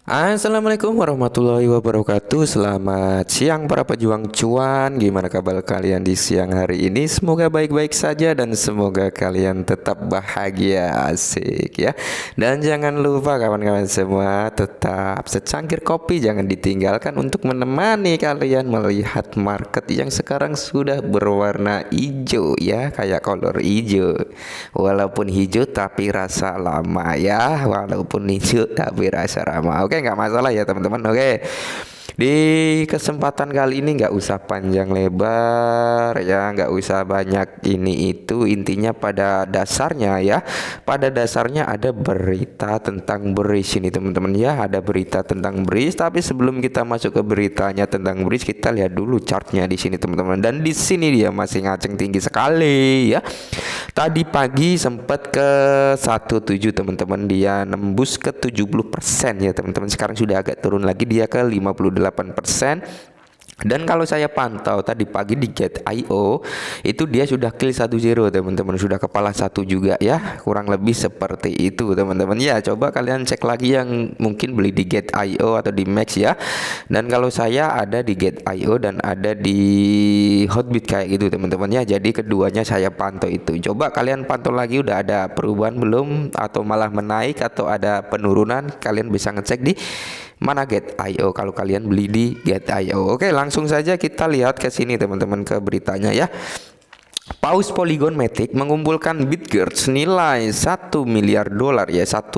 Assalamualaikum warahmatullahi wabarakatuh. Selamat siang para pejuang cuan. Gimana kabar kalian di siang hari ini? Semoga baik-baik saja dan semoga kalian tetap bahagia, asik ya. Dan jangan lupa kawan-kawan semua, tetap secangkir kopi jangan ditinggalkan untuk menemani kalian melihat market yang sekarang sudah berwarna hijau ya, kayak kolor hijau. Walaupun hijau tapi rasa lama ya, walaupun hijau tapi rasa lama. Oke, nggak masalah ya teman-teman. Oke, di kesempatan kali ini nggak usah panjang lebar ya, nggak usah banyak ini itu. Intinya pada dasarnya ya, pada dasarnya ada berita tentang beris ini teman-teman ya, ada berita tentang beris. Tapi sebelum kita masuk ke beritanya tentang beris, kita lihat dulu chartnya di sini teman-teman. Dan di sini dia masih ngaceng tinggi sekali ya. Tadi pagi sempat ke 17 teman-teman, dia nembus ke 70% ya teman-teman. Sekarang sudah agak turun lagi, dia ke 58%. Dan kalau saya pantau tadi pagi di Get.io itu dia sudah kill 10 teman-teman, sudah kepala satu juga ya, kurang lebih seperti itu teman-teman ya. Coba kalian cek lagi yang mungkin beli di Get.io atau di Max ya. Dan kalau saya ada di Get.io dan ada di Hotbit kayak gitu teman-teman ya. Jadi keduanya saya pantau itu. Coba kalian pantau lagi udah ada perubahan belum, atau malah menaik atau ada penurunan. Kalian bisa ngecek di mana Get.io kalau kalian beli di Get.io. Oke, langsung saja kita lihat ke sini teman-teman, ke beritanya ya. Paus Polygon Matic mengumpulkan Bitgert senilai 1 miliar dolar ya, 1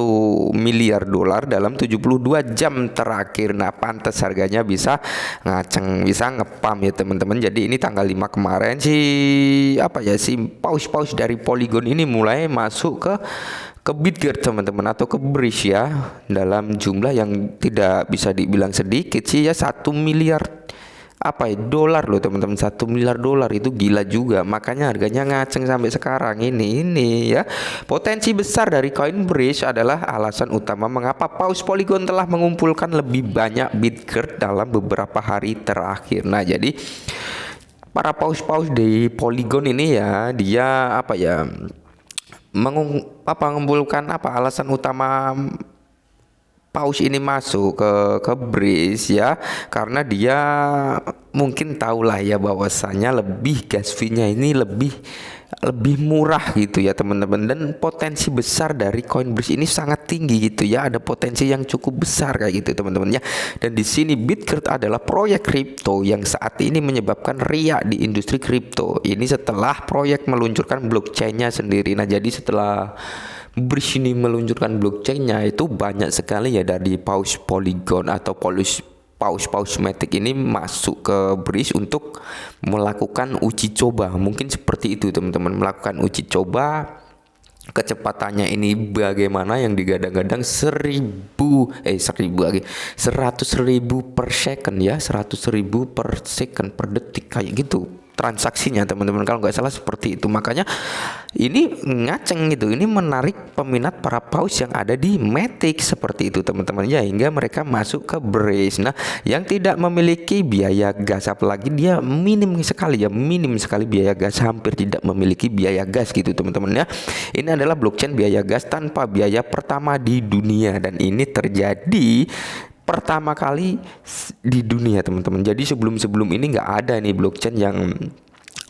miliar dolar dalam 72 jam terakhir. Nah, pantas harganya bisa ngaceng, bisa ngepam ya teman-teman. Jadi ini tanggal 5 kemarin si paus-paus dari Polygon ini mulai masuk ke Bitgert teman-teman, atau ke Bridge ya, dalam jumlah yang tidak bisa dibilang sedikit sih ya. 1 miliar dolar loh teman-teman. 1 miliar dolar itu gila juga, makanya harganya ngaceng sampai sekarang ini ya. Potensi besar dari koin Bridge adalah alasan utama mengapa Paus Polygon telah mengumpulkan lebih banyak Bitgert dalam beberapa hari terakhir. Nah, jadi para paus-paus di Polygon ini ya, dia mengumpulkan alasan utama paus ini masuk ke Breeze ya, karena dia mungkin tahulah ya bahwasannya lebih gas fee-nya ini lebih murah gitu ya teman-teman. Dan potensi besar dari koin Breeze ini sangat tinggi gitu ya, ada potensi yang cukup besar kayak gitu teman-teman ya. Dan di sini Bitgert adalah proyek kripto yang saat ini menyebabkan riak di industri kripto. Ini setelah proyek meluncurkan blockchain-nya sendiri. Nah, jadi setelah Bridge ini meluncurkan blockchain-nya, itu banyak sekali ya dari Paus Polygon atau paus Matic ini masuk ke Bridge untuk melakukan uji coba. Mungkin seperti itu teman-teman, melakukan uji coba kecepatannya ini bagaimana, yang digadang-gadang 100.000 per second ya, 100.000 per second, per detik kayak gitu transaksinya teman-teman, kalau nggak salah seperti itu. Makanya ini ngaceng gitu, ini menarik peminat para paus yang ada di Matic seperti itu teman-teman ya, hingga mereka masuk ke Breeze. Nah, yang tidak memiliki biaya gas, apalagi dia minim sekali biaya gas, hampir tidak memiliki biaya gas gitu teman-teman ya. Ini adalah blockchain biaya gas tanpa biaya pertama di dunia, dan ini terjadi pertama kali di dunia teman-teman. Jadi sebelum ini nggak ada nih blockchain yang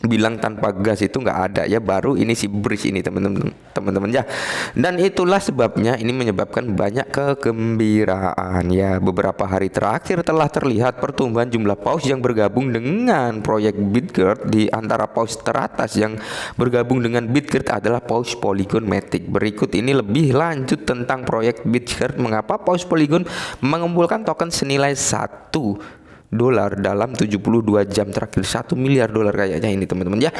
bilang tanpa gas, itu nggak ada ya, baru ini si Bridge ini teman-teman ya. Dan itulah sebabnya ini menyebabkan banyak kegembiraan ya. Beberapa hari terakhir telah terlihat pertumbuhan jumlah paus yang bergabung dengan proyek Bitgert. Di antara paus teratas yang bergabung dengan Bitgert adalah Paus Polygon Matic. Berikut ini lebih lanjut tentang proyek Bitgert, mengapa Paus Polygon mengumpulkan token senilai $1 dalam 72 jam terakhir. 1 miliar dolar kayaknya ini teman-teman ya.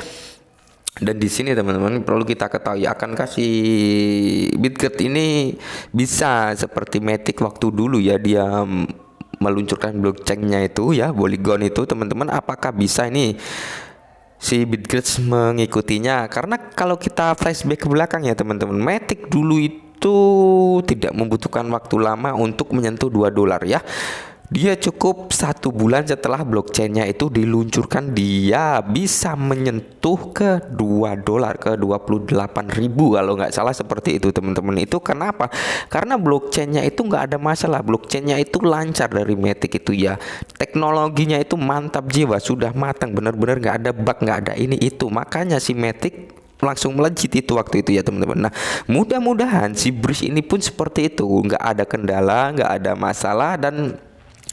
Dan di sini teman-teman perlu kita ketahui, akan kasih Bitgert ini bisa seperti Matic waktu dulu ya, dia meluncurkan blockchain-nya itu ya, Polygon itu teman-teman. Apakah bisa ini si Bitgert mengikutinya? Karena kalau kita flashback ke belakang ya teman-teman, Matic dulu itu tidak membutuhkan waktu lama untuk menyentuh $2 ya. Dia cukup 1 bulan setelah blockchainnya itu diluncurkan, dia bisa menyentuh ke $2, ke 28.000 kalau nggak salah seperti itu teman-teman. Itu kenapa? Karena blockchainnya itu nggak ada masalah, blockchainnya itu lancar dari Matic itu ya. Teknologinya itu mantap jiwa, sudah matang, bener-bener nggak ada bug, nggak ada ini itu. Makanya si Matic langsung melejit itu waktu itu ya teman-teman. Nah, mudah-mudahan si Bridge ini pun seperti itu, nggak ada kendala, nggak ada masalah, dan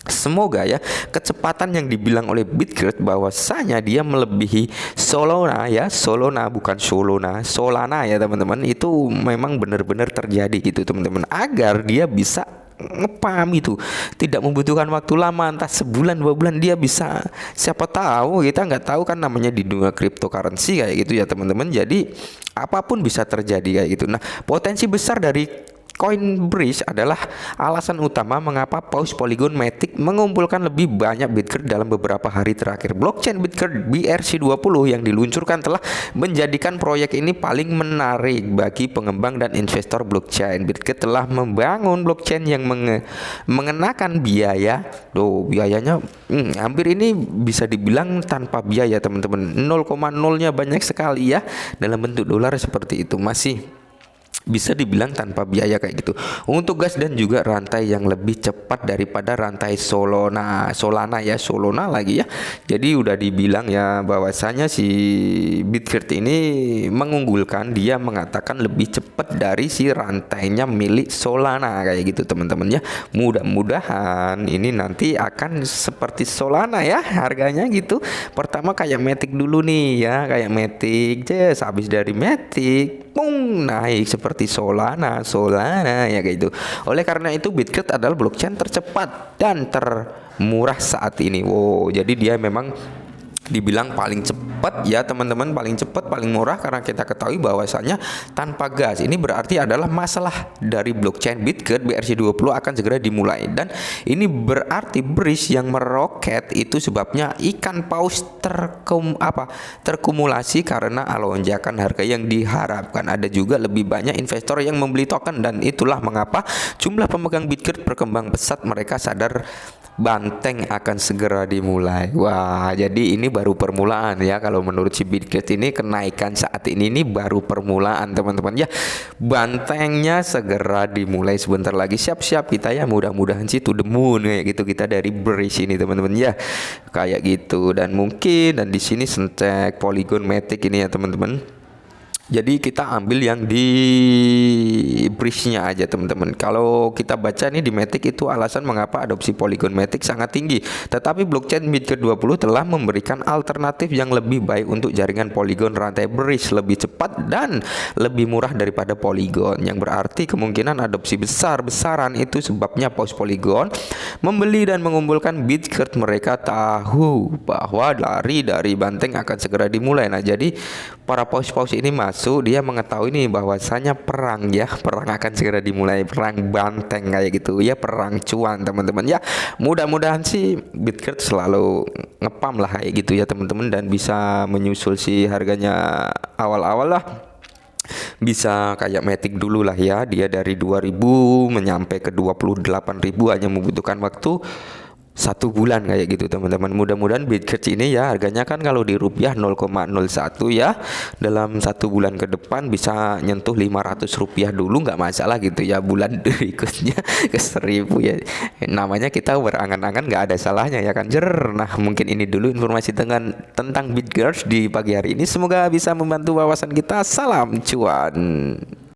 semoga ya kecepatan yang dibilang oleh Bitgert bahwasanya dia melebihi Solana ya, Solana bukan Solana, Solana ya teman-teman, itu memang benar-benar terjadi gitu teman-teman, agar dia bisa ngepam itu tidak membutuhkan waktu lama, entah sebulan 2 bulan dia bisa, siapa tahu, kita nggak tahu kan namanya di dunia cryptocurrency kayak gitu ya teman-teman. Jadi apapun bisa terjadi kayak gitu. Nah, potensi besar dari Coinbridge adalah alasan utama mengapa Paus Polygon Matic mengumpulkan lebih banyak Bitcoin dalam beberapa hari terakhir. Blockchain Bitcoin BRC20 yang diluncurkan telah menjadikan proyek ini paling menarik bagi pengembang dan investor blockchain. Bitcoin telah membangun blockchain yang mengenakan biaya. Biayanya hampir ini bisa dibilang tanpa biaya teman-teman. 0,0-nya banyak sekali ya, dalam bentuk dolar seperti itu. Masih bisa dibilang tanpa biaya kayak gitu, untuk gas dan juga rantai yang lebih cepat daripada rantai Solana lagi ya. Jadi udah dibilang ya bahwasanya si Bitgert ini mengunggulkan, dia mengatakan lebih cepat dari si rantainya milik Solana kayak gitu teman-teman ya. Mudah-mudahan ini nanti akan seperti Solana ya harganya gitu. Pertama kayak Matic dulu nih ya, kayak Matic, habis dari Matic naik seperti Solana ya kayak gitu. Oleh karena itu Bitgert adalah blockchain tercepat dan termurah saat ini. Jadi dia memang dibilang paling cepat ya teman-teman, paling cepat, paling murah, karena kita ketahui bahwasanya tanpa gas. Ini berarti adalah masalah dari blockchain Bitcoin BRC20 akan segera dimulai, dan ini berarti Bridge yang meroket itu sebabnya ikan paus terkumulasi karena lonjakan harga yang diharapkan. Ada juga lebih banyak investor yang membeli token, dan itulah mengapa jumlah pemegang Bitcoin berkembang pesat. Mereka sadar banteng akan segera dimulai. Wah, jadi ini baru permulaan ya. Kalau menurut si Bitgert ini, kenaikan saat ini baru permulaan teman-teman ya. Bantengnya segera dimulai sebentar lagi. Siap-siap kita ya, mudah-mudahan sih to the moon kayak gitu kita dari Bridge ini teman-teman ya. Kayak gitu. Dan mungkin dan di sini Centek, Polygon, Matic ini ya teman-teman. Jadi kita ambil yang di Bridge-nya aja teman-teman. Kalau kita baca nih di Matic itu alasan mengapa adopsi Polygon Matic sangat tinggi. Tetapi blockchain BitGet20 telah memberikan alternatif yang lebih baik untuk jaringan Polygon rantai Bridge, lebih cepat dan lebih murah daripada Polygon. Yang berarti kemungkinan adopsi besar-besaran itu sebabnya Paus Polygon membeli dan mengumpulkan Bitgert. Mereka tahu bahwa lari dari banteng akan segera dimulai. Nah, jadi para paus-paus ini dia mengetahui nih bahwasanya perang akan segera dimulai, perang banteng kayak gitu ya, perang cuan teman-teman ya. Mudah-mudahan sih Bitgert selalu ngepam lah kayak gitu ya teman-teman, dan bisa menyusul si harganya awal-awal lah, bisa kayak Matic dulu lah ya, dia dari 2.000 menyampai ke 28.000 hanya membutuhkan waktu 1 bulan kayak gitu teman-teman. Mudah-mudahan Bitgert ini ya harganya kan kalau di rupiah 0,01 ya, dalam 1 bulan ke depan bisa nyentuh 500 rupiah dulu, nggak masalah gitu ya. Bulan berikutnya ke 1.000 ya, namanya kita berangan-angan, nggak ada salahnya ya kan. Nah, mungkin ini dulu informasi tentang Bitgert di pagi hari ini, semoga bisa membantu wawasan kita. Salam cuan.